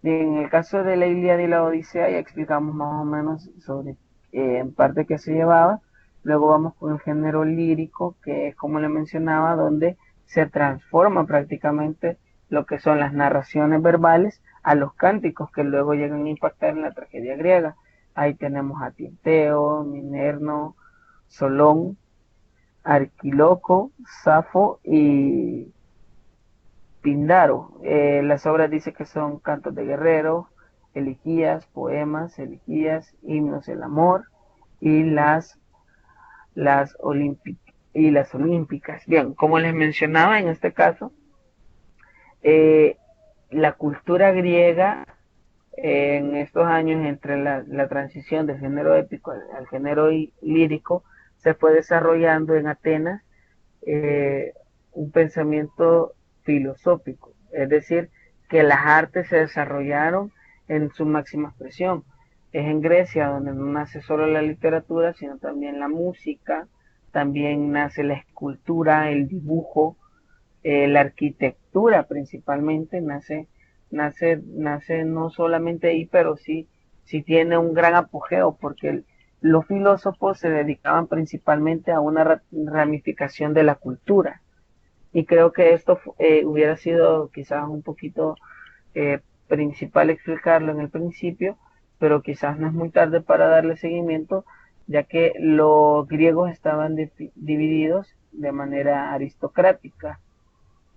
En el caso de la Ilíada y la Odisea ya explicamos más o menos sobre en parte qué se llevaba. Luego vamos con el género lírico, que es como le mencionaba, donde se transforma prácticamente lo que son las narraciones verbales a los cánticos que luego llegan a impactar en la tragedia griega. Ahí tenemos a Tinteo, Minerno, Solón, Arquiloco, Safo y Píndaro. Las obras dice que son cantos de guerreros, elegías, poemas, elegías, himnos del amor y las, y las olímpicas. Bien, como les mencionaba en este caso, eh, la cultura griega en estos años entre la transición del género épico al género lírico se fue desarrollando en Atenas eh, un pensamiento filosófico, es decir, que las artes se desarrollaron en su máxima expresión. Es en Grecia donde no nace solo la literatura, sino también la música, también nace la escultura, el dibujo, la arquitectura principalmente nace no solamente ahí, pero sí tiene un gran apogeo, porque los filósofos se dedicaban principalmente a una ramificación de la cultura. Y creo que esto hubiera sido quizás un poquito principal explicarlo en el principio, pero quizás no es muy tarde para darle seguimiento, ya que los griegos estaban divididos de manera aristocrática,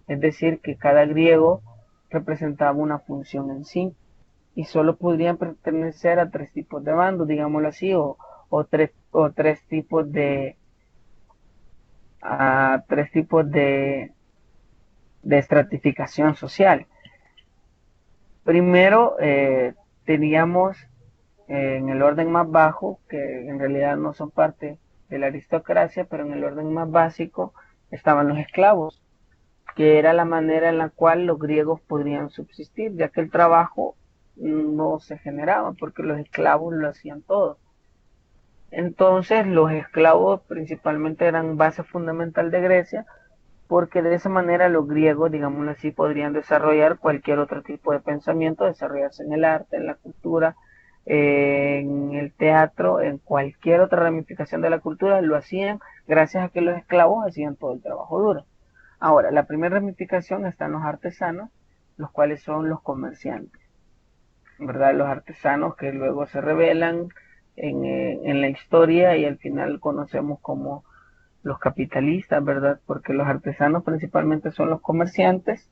es decir, que cada griego representaba una función en sí y solo podrían pertenecer a tres tipos de bandos, digámoslo así, o tres tipos de estratificación social. Primero teníamos en el orden más bajo, que en realidad no son parte de la aristocracia, pero en el orden más básico estaban los esclavos, que era la manera en la cual los griegos podrían subsistir, ya que el trabajo no se generaba, porque los esclavos lo hacían todo. Entonces los esclavos principalmente eran base fundamental de Grecia, porque de esa manera los griegos, digámoslo así, podrían desarrollar cualquier otro tipo de pensamiento, desarrollarse en el arte, en la cultura, en el teatro, en cualquier otra ramificación de la cultura, lo hacían gracias a que los esclavos hacían todo el trabajo duro. Ahora, la primera ramificación están los artesanos, los cuales son los comerciantes, ¿verdad? Los artesanos que luego se revelan en la historia y al final conocemos como los capitalistas, ¿verdad? Porque los artesanos principalmente son los comerciantes,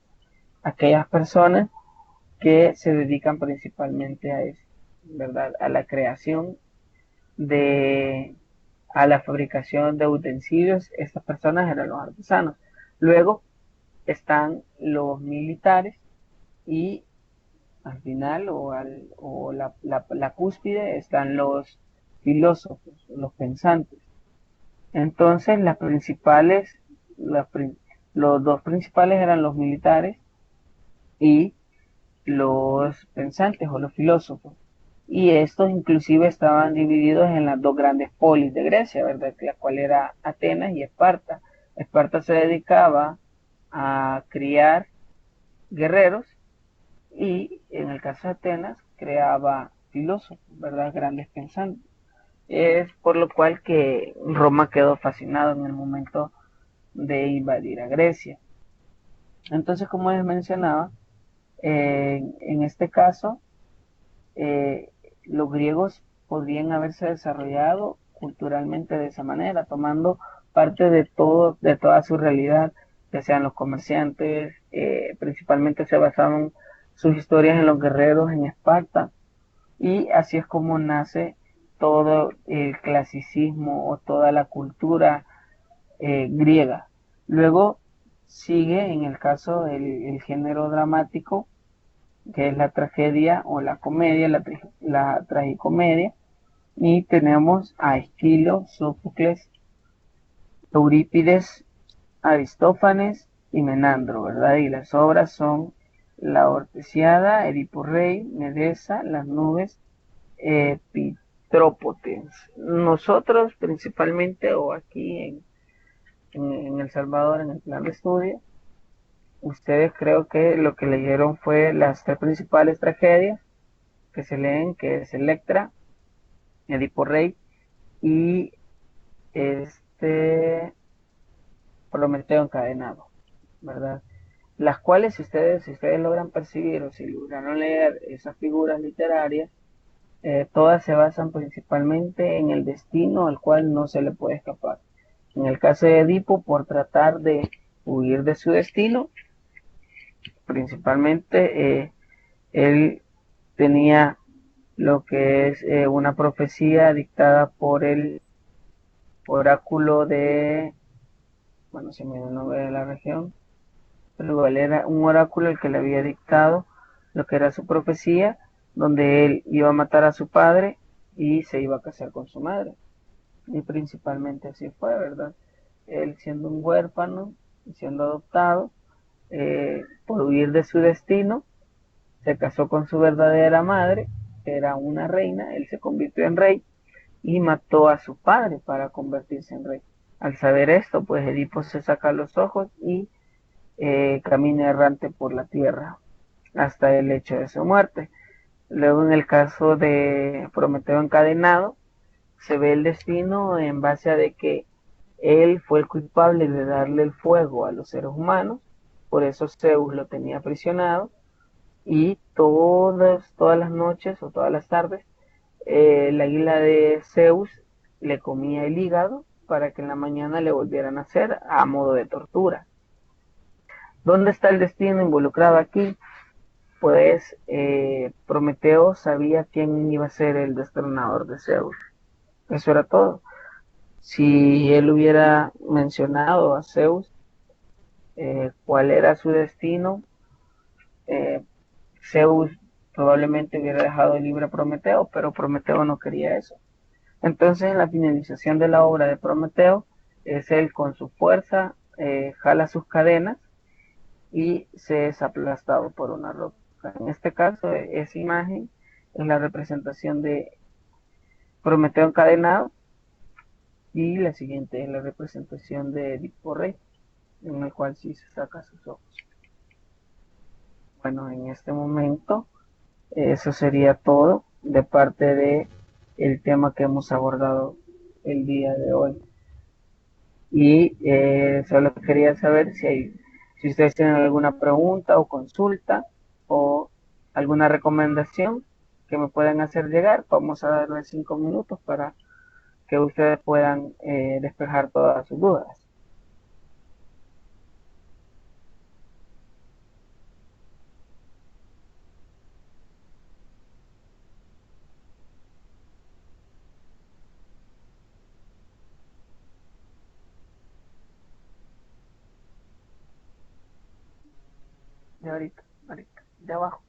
aquellas personas que se dedican principalmente a eso, ¿verdad? A la creación de, a la fabricación de utensilios, estas personas eran los artesanos. Luego están los militares y al final o la cúspide están los filósofos, los pensantes. Entonces las, los dos principales eran los militares y los pensantes o los filósofos. Y estos inclusive estaban divididos en las dos grandes polis de Grecia, ¿verdad? La cual era Atenas y Esparta. Esparta se dedicaba a criar guerreros y en el caso de Atenas creaba filósofos, ¿verdad? Grandes pensantes. Es por lo cual que Roma quedó fascinado en el momento de invadir a Grecia. Entonces, como les mencionaba, en este caso, eh, los griegos podrían haberse desarrollado culturalmente de esa manera, tomando parte de toda su realidad, que sean los comerciantes, principalmente se basaban sus historias en los guerreros en Esparta, y así es como nace todo el clasicismo o toda la cultura griega. Luego sigue en el caso el género dramático, que es la tragedia o la comedia, la tragicomedia, y tenemos a Esquilo, Sófocles, Eurípides, Aristófanes y Menandro, ¿verdad? Y las obras son La Ortesiada, Edipo Rey, Medesa, Las Nubes, Pitrópotes. Nosotros principalmente, o aquí en El Salvador, en el plan de estudio, ustedes creo que lo que leyeron fue las tres principales tragedias que se leen, que es Electra, Edipo Rey y este Prometeo encadenado, ¿verdad? Las cuales si ustedes logran percibir o si lograron leer esas figuras literarias, todas se basan principalmente en el destino al cual no se le puede escapar. En el caso de Edipo, por tratar de huir de su destino, principalmente él tenía lo que es una profecía dictada por el oráculo de, bueno, se me dio el nombre de la región, pero igual era un oráculo el que le había dictado lo que era su profecía, donde él iba a matar a su padre y se iba a casar con su madre. Y principalmente así fue, ¿verdad? Él siendo un huérfano y siendo adoptado, por huir de su destino, se casó con su verdadera madre, que era una reina, él se convirtió en rey y mató a su padre para convertirse en rey. Al saber esto, pues Edipo se saca los ojos y camina errante por la tierra hasta el hecho de su muerte. Luego, en el caso de Prometeo encadenado, se ve el destino en base a de que él fue el culpable de darle el fuego a los seres humanos, por eso Zeus lo tenía aprisionado y todas las noches o todas las tardes el águila de Zeus le comía el hígado para que en la mañana le volvieran a hacer a modo de tortura. ¿Dónde está el destino involucrado aquí? Pues Prometeo sabía quién iba a ser el destronador de Zeus. Eso era todo. Si él hubiera mencionado a Zeus cuál era su destino, eh, Zeus probablemente hubiera dejado libre a Prometeo, pero Prometeo no quería eso. Entonces, en la finalización de la obra de Prometeo, es él con su fuerza jala sus cadenas y se es aplastado por una roca. En este caso, esa imagen es la representación de Prometeo encadenado y la siguiente es la representación de Edipo Rey, en el cual sí se saca sus ojos. Bueno, en este momento eso sería todo de parte de el tema que hemos abordado el día de hoy. Y solo quería saber si ustedes tienen alguna pregunta o consulta o alguna recomendación que me puedan hacer llegar. Vamos a darle 5 minutos para que ustedes puedan despejar todas sus dudas. De ahorita, de abajo.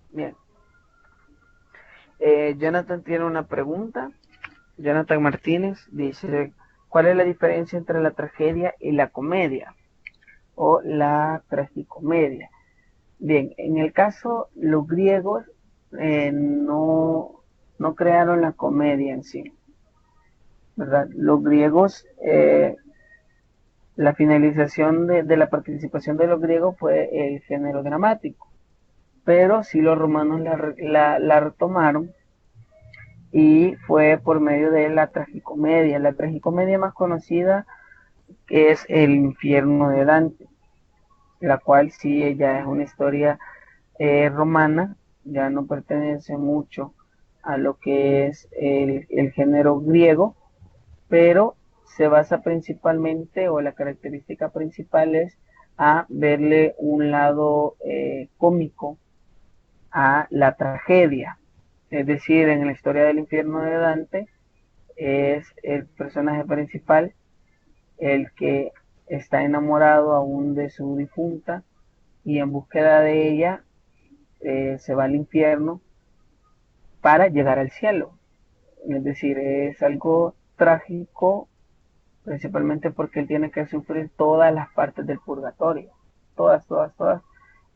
Bien. Jonathan tiene una pregunta. Jonathan Martínez dice, ¿cuál es la diferencia entre la tragedia y la comedia o la tragicomedia? Bien, en el caso, los griegos no crearon la comedia en sí, ¿verdad? Los griegos, la finalización de la participación de los griegos fue el género dramático, pero sí los romanos la retomaron y fue por medio de la tragicomedia. La tragicomedia más conocida es El infierno de Dante. la cual sí ella es una historia romana, ya no pertenece mucho a lo que es el género griego, pero se basa principalmente, o la característica principal es a verle un lado cómico a la tragedia. Es decir, en la historia del infierno de Dante es el personaje principal el que está enamorado aún de su difunta y en búsqueda de ella se va al infierno para llegar al cielo. Es decir, es algo trágico, principalmente porque él tiene que sufrir todas las partes del purgatorio, todas, todas, todas.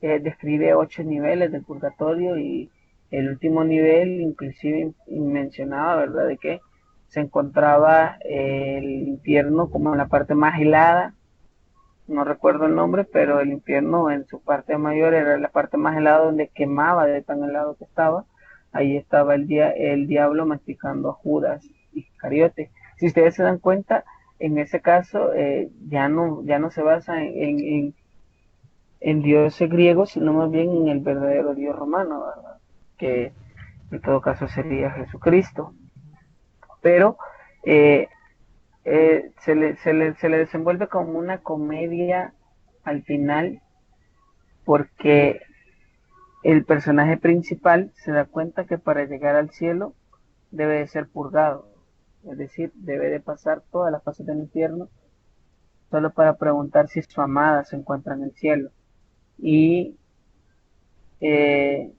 Describe 8 niveles del purgatorio y el último nivel inclusive mencionaba, ¿verdad?, de que se encontraba el infierno como en la parte más helada, no recuerdo el nombre, pero el infierno en su parte mayor era la parte más helada donde quemaba de tan helado que estaba. Ahí estaba el diablo masticando a Judas Iscariote. Si ustedes se dan cuenta, en ese caso ya no se basa en dioses griegos, sino más bien en el verdadero Dios romano, ¿verdad? Que en todo caso sería Jesucristo. Pero eh, se le desenvuelve como una comedia al final porque el personaje principal se da cuenta que para llegar al cielo debe de ser purgado, es decir, debe de pasar todas las fases del infierno solo para preguntar si su amada se encuentra en el cielo. Y eh,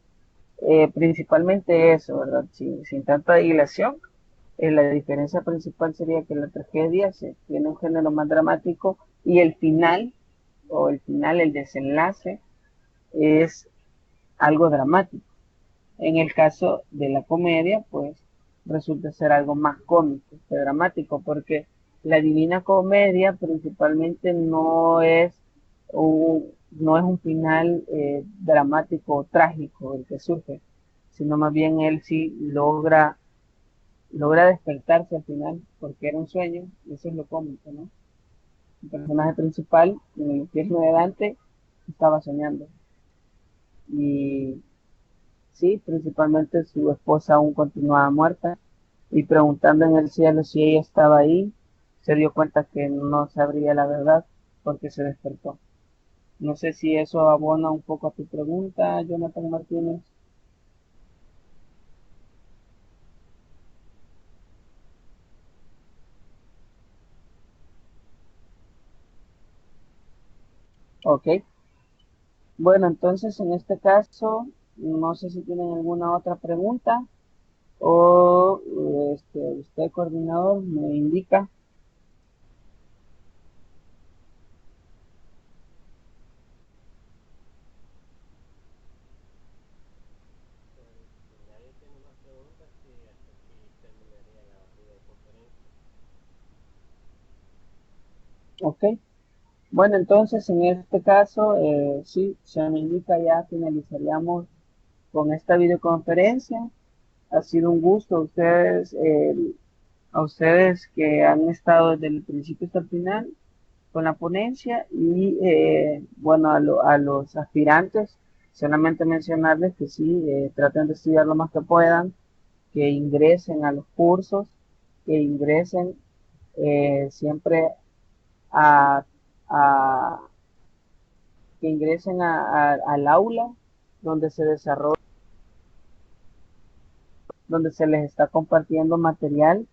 principalmente eso, ¿verdad? Sin tanta dilación, la diferencia principal sería que la tragedia se tiene un género más dramático y el final, el desenlace, es algo dramático. En el caso de la comedia, pues resulta ser algo más cómico que dramático, porque la Divina Comedia principalmente no es un final dramático o trágico el que surge, sino más bien él sí logra despertarse al final, porque era un sueño, y eso es lo cómico, ¿no? El personaje principal, en el infierno de Dante, estaba soñando. Y sí, principalmente su esposa aún continuaba muerta, y preguntando en el cielo si ella estaba ahí, se dio cuenta que no sabría la verdad porque se despertó. No sé si eso abona un poco a tu pregunta, Jonathan Martínez. Ok, bueno, entonces en este caso, no sé si tienen alguna otra pregunta o usted, coordinador, me indica. Pues si nadie tiene más preguntas, sí, hasta aquí terminaría la videoconferencia. Ok, bueno, entonces en este caso, sí, se me indica ya finalizaríamos con esta videoconferencia. Ha sido un gusto a ustedes que han estado desde el principio hasta el final con la ponencia y bueno, a los aspirantes, solamente mencionarles que sí, traten de estudiar lo más que puedan, que ingresen a los cursos, que ingresen siempre a, a- que ingresen al aula donde se desarrolla, donde se les está compartiendo material.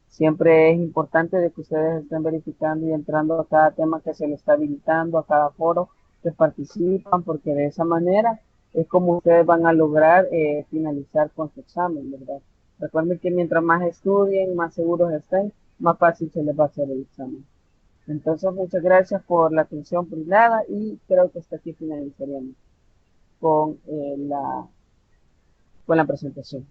Siempre es importante de que ustedes estén verificando y entrando a cada tema que se les está habilitando, a cada foro que participan, porque de esa manera es como ustedes van a lograr finalizar con su examen, ¿verdad? Recuerden que mientras más estudien, más seguros estén, más fácil se les va a hacer el examen. Entonces, muchas gracias por la atención brindada y creo que hasta aquí finalizaríamos con, con la presentación.